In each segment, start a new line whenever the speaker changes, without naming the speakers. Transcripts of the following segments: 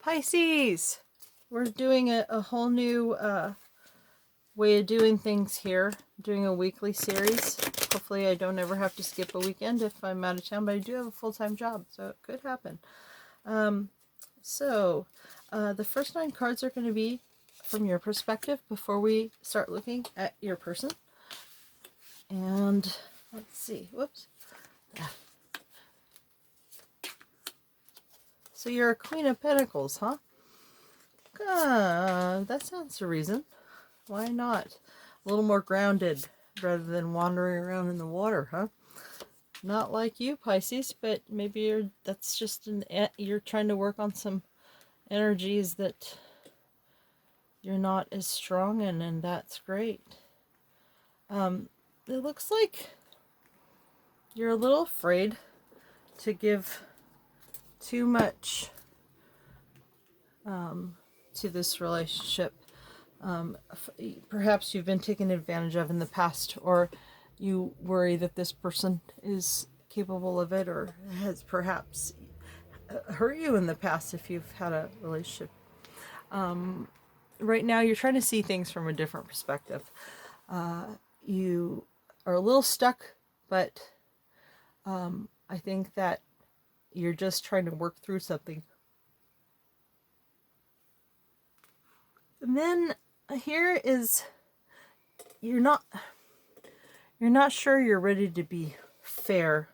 Pisces, we're doing a whole new way of doing things here. I'm doing a weekly series. Hopefully I don't ever have to skip a weekend if I'm out of town, but I do have a full-time job, so it could happen. The first 9 cards are going to be from your perspective before we start looking at your person. And let's see. Whoops. So you're a Queen of Pentacles, huh? That sounds the reason. Why not? A little more grounded rather than wandering around in the water, huh? Not like you, Pisces, but maybe that's just you're trying to work on some energies that you're not as strong in, and that's great. It looks like you're a little afraid to give too much to this relationship. Perhaps you've been taken advantage of in the past, or you worry that this person is capable of it, or has perhaps hurt you in the past if you've had a relationship. Right now you're trying to see things from a different perspective. You are a little stuck, but I think that you're just trying to work through something. And then here is you're not sure you're ready to be fair.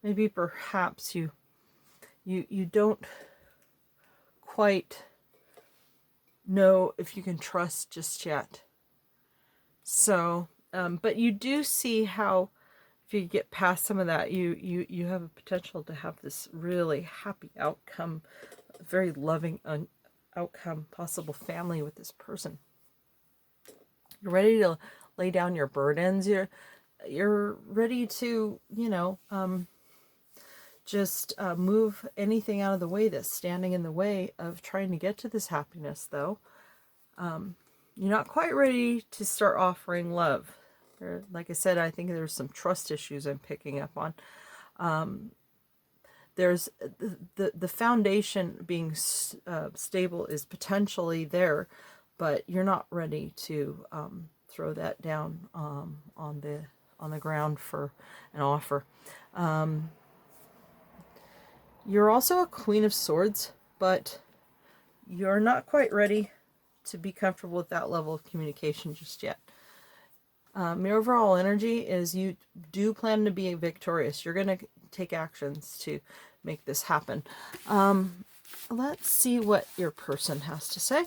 Maybe perhaps you don't quite know if you can trust just yet. So, but you do see how if you get past some of that, you have a potential to have this really happy outcome, very loving outcome, possible family with this person. You're ready to lay down your burdens. You're ready to, just move anything out of the way that's standing in the way of trying to get to this happiness, though. You're not quite ready to start offering love. Like I said, I think there's some trust issues I'm picking up on. There's the foundation being stable is potentially there, but you're not ready to throw that down on the ground for an offer. You're also a Queen of Swords, but you're not quite ready to be comfortable with that level of communication just yet. Your overall energy is you do plan to be victorious. You're going to take actions to make this happen. Let's see what your person has to say.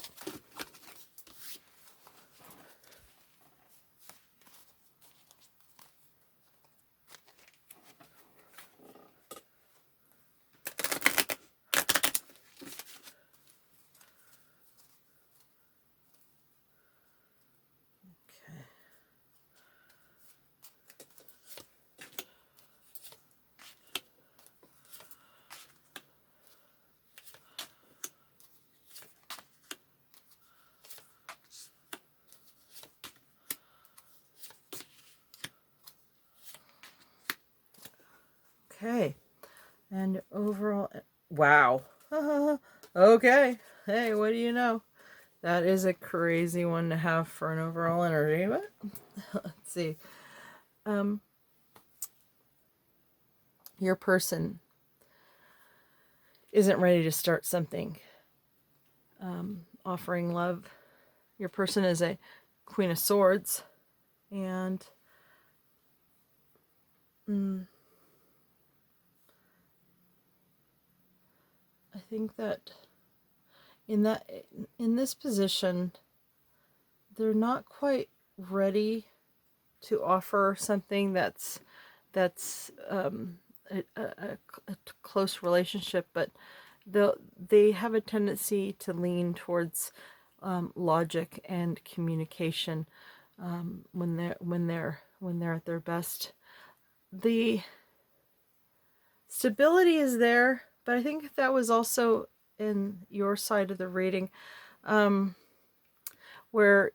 Okay, and overall, wow. Okay, hey, what do you know? That is a crazy one to have for an overall energy, but let's see. Your person isn't ready to start something. Offering love. Your person is a Queen of Swords, and I think that in this position, they're not quite ready to offer something that's a close relationship, but they have a tendency to lean towards logic and communication when they're at their best. The stability is there, but I think that was also in your side of the reading, where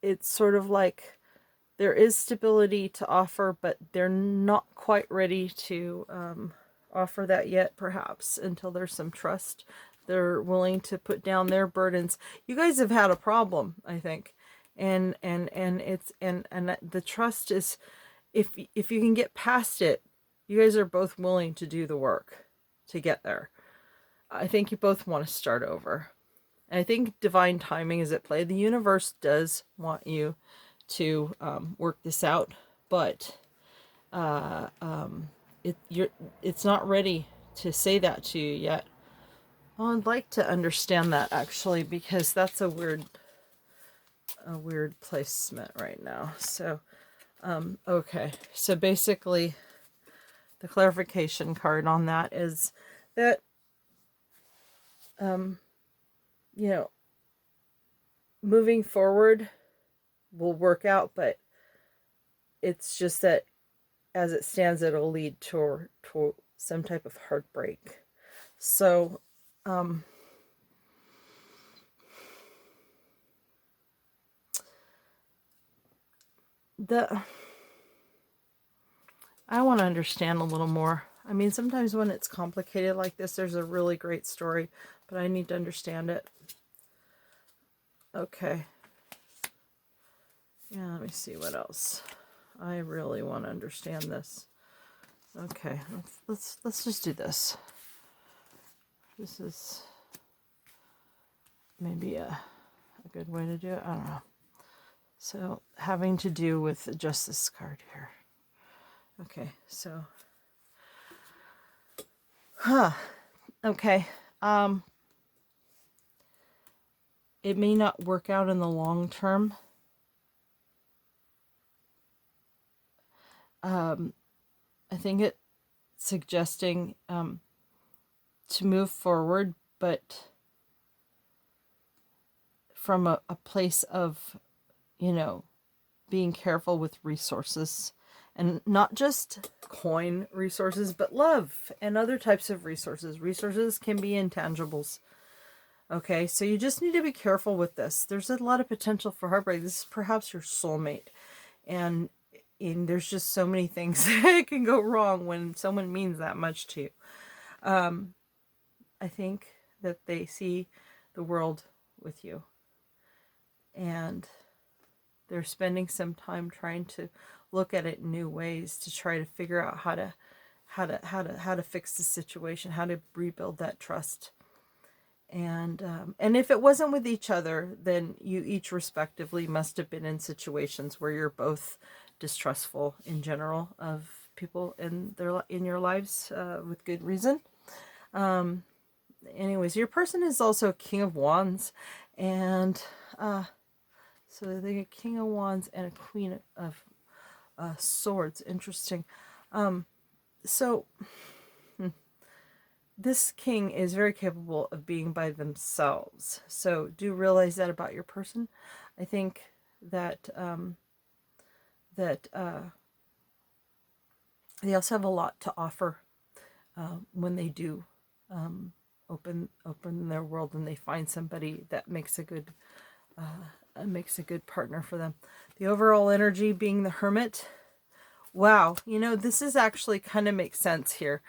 it's sort of like there is stability to offer, but they're not quite ready to offer that yet, perhaps, until there's some trust They're willing to put down their burdens. You guys have had a problem, I think. And it's and the trust is, if you can get past it, you guys are both willing to do the work to get there. I think you both want to start over. And I think divine timing is at play. The universe does want you to work this out, but it's not ready to say that to you yet. Well, I'd like to understand that, actually, because that's a weird placement right now. So okay, so basically the clarification card on that is that you know, moving forward will work out, but it's just that as it stands, it'll lead to some type of heartbreak. So I want to understand a little more. I mean, sometimes when it's complicated like this, there's a really great story, but I need to understand it. Okay. Yeah, let me see what else. I really want to understand this. Okay, let's just do this. This is maybe a good way to do it. I don't know. So having to do with just this card here. Okay, so okay. It may not work out in the long term. I think it's suggesting to move forward, but from a place of, you know, being careful with resources, and not just coin resources, but love and other types of resources. Resources can be intangibles. Okay, so you just need to be careful with this. There's a lot of potential for heartbreak. This is perhaps your soulmate. And there's just so many things that can go wrong when someone means that much to you. I think that they see the world with you. And they're spending some time trying to look at it in new ways to try to figure out how to fix the situation, how to rebuild that trust. And if it wasn't with each other, then you each respectively must have been in situations where you're both distrustful in general of people in your lives, with good reason. Anyways, your person is also a King of Wands, and so they get King of Wands and a Queen of Swords. Interesting. So this king is very capable of being by themselves. So do realize that about your person. I think that they also have a lot to offer when they do open their world and they find somebody that makes a good partner for them. The overall energy being the Hermit. Wow, you know, this is actually kind of makes sense here.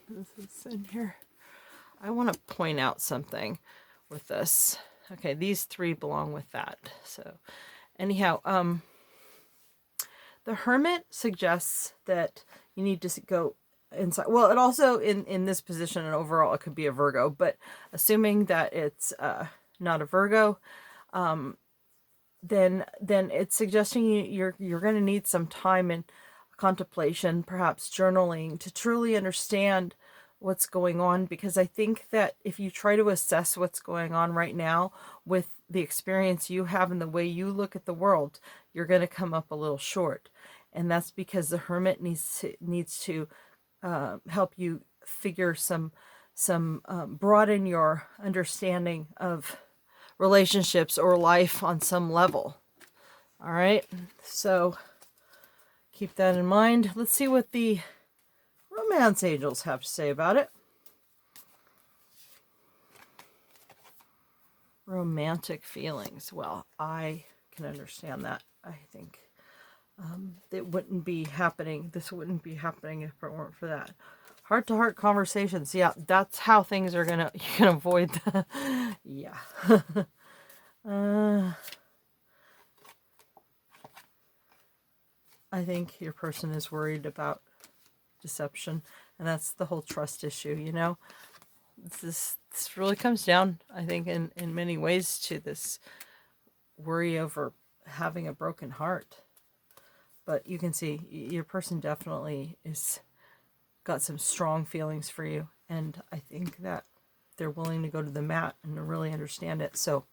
This is in here. I want to point out something with this. Okay, these three belong with that. So anyhow, the Hermit suggests that you need to go inside. Well, it also in this position and overall it could be a Virgo, but assuming that it's not a Virgo, then it's suggesting you're going to need some time in contemplation, perhaps journaling, to truly understand what's going on, because I think that if you try to assess what's going on right now with the experience you have and the way you look at the world, you're going to come up a little short. And that's because the Hermit needs to help you figure broaden your understanding of relationships or life on some level. All right, so keep that in mind. Let's see what the romance angels have to say about it. Romantic feelings. Well, I can understand that. I think it wouldn't be happening. This wouldn't be happening if it weren't for that. Heart-to-heart conversations. Yeah, that's how things are gonna, you can avoid the, yeah. I think your person is worried about deception, and that's the whole trust issue, you know. This really comes down, I think, in many ways to this worry over having a broken heart. But you can see your person definitely is got some strong feelings for you, and I think that they're willing to go to the mat and to really understand it. So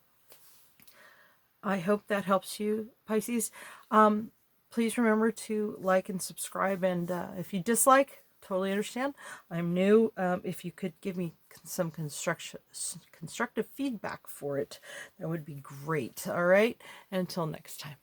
I hope that helps you, Pisces. Please remember to like and subscribe, and if you dislike, totally understand. I'm new. If you could give me some constructive feedback for it, that would be great. All right, until next time.